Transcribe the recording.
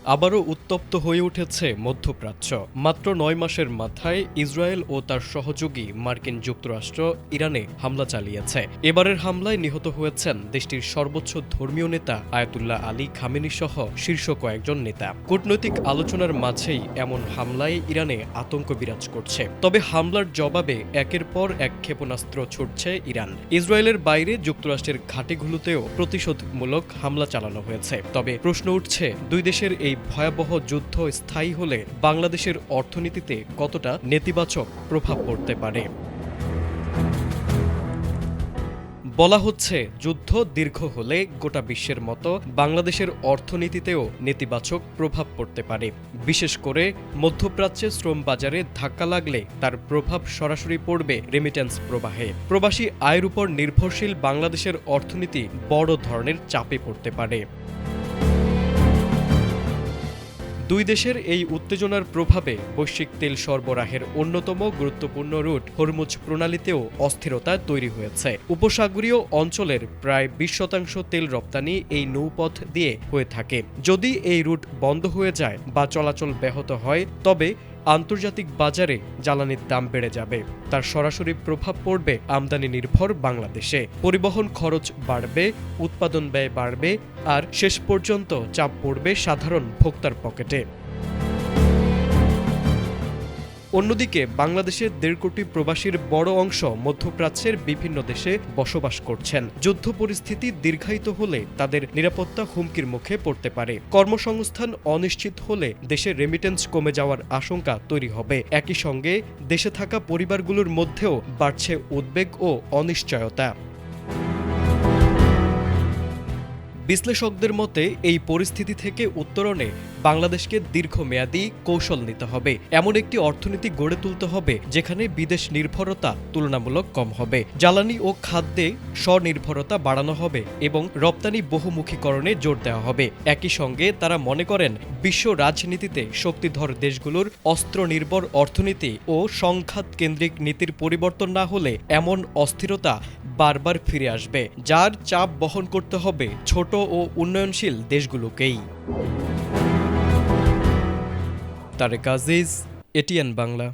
আবারও উত্তপ্ত হয়ে উঠেছে মধ্যপ্রাচ্য। মাত্র ৯ মাসের মাথায় ইসরায়েল ও তার সহযোগী মার্কিন যুক্তরাষ্ট্র ইরানে হামলা চালিয়েছে। এবারের হামলায় নিহত হয়েছেন দেশটির সর্বোচ্চ ধর্মীয় নেতা আয়াতুল্লাহ আলী খামেনি সহ শীর্ষ কয়েকজন নেতা। কূটনৈতিক আলোচনার মাঝেই এমন হামলায় ইরানে আতঙ্ক বিরাজ করছে। তবে হামলার জবাবে একের পর এক ক্ষেপণাস্ত্র ছুড়ছে ইরান। ইসরায়েলের বাইরে যুক্তরাষ্ট্রের ঘাঁটিগুলোতেও প্রতিশোধমূলক হামলা চালানো হয়েছে। তবে প্রশ্ন উঠছে, দুই দেশের এই ভয়াবহ যুদ্ধ স্থায়ী হলে বাংলাদেশের অর্থনীতিতে কতটা নেতিবাচক প্রভাব পড়তে পারে। বলা হচ্ছে, যুদ্ধ দীর্ঘ হলে গোটা বিশ্বের মতো বাংলাদেশের অর্থনীতিতেও নেতিবাচক প্রভাব পড়তে পারে। বিশেষ করে মধ্যপ্রাচ্যে শ্রম বাজারে ধাক্কা লাগলে তার প্রভাব সরাসরি পড়বে রেমিটেন্স প্রবাহে। প্রবাসী আয়ের উপর নির্ভরশীল বাংলাদেশের অর্থনীতি বড় ধরনের চাপে পড়তে পারে। দুই দেশের এই উত্তেজনার প্রভাবে বৈশ্বিক তেল সরবরাহের অন্যতম গুরুত্বপূর্ণ রুট হরমুজ প্রণালীতেও অস্থিরতা তৈরি হয়েছে। উপসাগরীয় অঞ্চলের প্রায় ২০% তেল রপ্তানি এই নৌপথ দিয়ে হয়ে থাকে। যদি এই রুট বন্ধ হয়ে যায় বা চলাচল ব্যাহত হয়, তবে আন্তর্জাতিক বাজারে জ্বালানির দাম বেড়ে যাবে। তার সরাসরি প্রভাব পড়বে আমদানি নির্ভর বাংলাদেশে। পরিবহন খরচ বাড়বে, উৎপাদন ব্যয় বাড়বে, আর শেষ পর্যন্ত চাপ পড়বে সাধারণ ভোক্তার পকেটে। অন্যদিকে বাংলাদেশের ১.৫ কোটি প্রবাসীর বড় অংশ মধ্যপ্রাচ্যের বিভিন্ন দেশে বসবাস করছেন। যুদ্ধ পরিস্থিতি দীর্ঘায়িত হলে তাদের নিরাপত্তা হুমকির মুখে পড়তে পারে। কর্মসংস্থান অনিশ্চিত হলে দেশের রেমিটেন্স কমে যাওয়ার আশঙ্কা তৈরি হবে। একই সঙ্গে দেশে থাকা পরিবারগুলোর মধ্যেও বাড়ছে উদ্বেগ ও অনিশ্চয়তা। বিশ্লেষকদের মতে, এই পরিস্থিতি থেকে উত্তরণে বাংলাদেশকে দীর্ঘমেয়াদী কৌশল নিতে হবে। এমন একটি অর্থনীতি গড়ে তুলতে হবে যেখানে বিদেশ নির্ভরতা তুলনামূলক কম হবে, জ্বালানি ও খাদ্যে স্বনির্ভরতা বাড়ানো হবে এবং রপ্তানি বহুমুখীকরণে জোর দেওয়া হবে। একই সঙ্গে তারা মনে করেন, বিশ্ব রাজনীতিতে শক্তিধর দেশগুলোর অস্ত্র নির্ভর অর্থনীতি ও সংঘাত কেন্দ্রিক নীতির পরিবর্তন না হলে এমন অস্থিরতা বারবার ফিরে আসবে, যার চাপ বহন করতে হবে ছোট ও উন্নয়নশীল দেশগুলোকেই। তারেক আজিজ, এটিএন বাংলা।